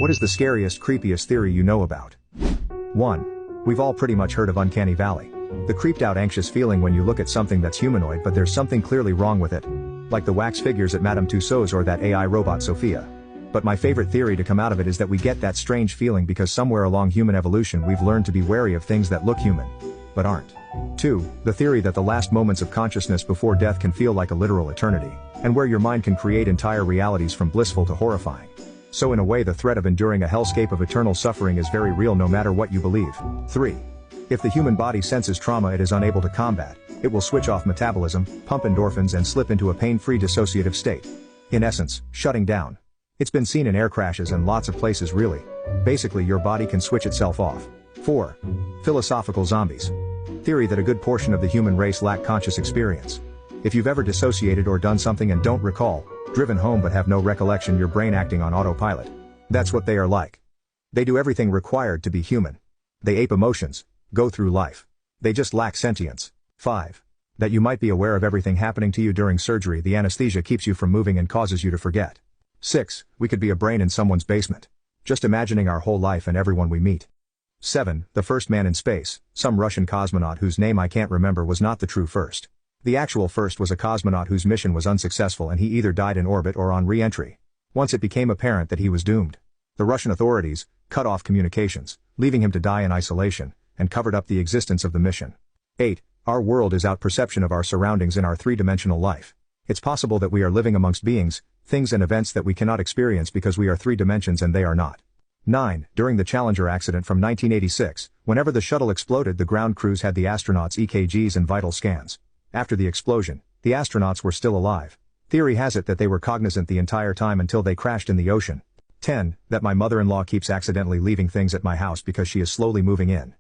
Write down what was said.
What is the scariest, creepiest theory you know about? 1. We've all pretty much heard of Uncanny Valley. The creeped out anxious feeling when you look at something that's humanoid but there's something clearly wrong with it. Like the wax figures at Madame Tussauds or that AI robot Sophia. But my favorite theory to come out of it is that we get that strange feeling because somewhere along human evolution we've learned to be wary of things that look human, but aren't. 2. The theory that the last moments of consciousness before death can feel like a literal eternity, and where your mind can create entire realities from blissful to horrifying. So in a way the threat of enduring a hellscape of eternal suffering is very real no matter what you believe. 3. If the human body senses trauma it is unable to combat, it will switch off metabolism, pump endorphins and slip into a pain-free dissociative state. In essence, shutting down. It's been seen in air crashes and lots of places really. Basically your body can switch itself off. 4. Philosophical zombies. Theory that a good portion of the human race lack conscious experience. If you've ever dissociated or done something and don't recall, driven home but have no recollection, your brain acting on autopilot. That's what they are like. They do everything required to be human. They ape emotions, go through life. They just lack sentience. 5. That you might be aware of everything happening to you during surgery. The anesthesia keeps you from moving and causes you to forget. 6. We could be a brain in someone's basement. Just imagining our whole life and everyone we meet. 7. The first man in space, some Russian cosmonaut whose name I can't remember, was not the true first. The actual first was a cosmonaut whose mission was unsuccessful and he either died in orbit or on re-entry. Once it became apparent that he was doomed, the Russian authorities cut off communications, leaving him to die in isolation, and covered up the existence of the mission. 8. Our world is our perception of our surroundings in our three-dimensional life. It's possible that we are living amongst beings, things and events that we cannot experience because we are three dimensions and they are not. 9. During the Challenger accident from 1986, whenever the shuttle exploded, the ground crews had the astronauts' EKGs and vital scans. After the explosion, the astronauts were still alive. Theory has it that they were cognizant the entire time until they crashed in the ocean. 10. That my mother-in-law keeps accidentally leaving things at my house because she is slowly moving in.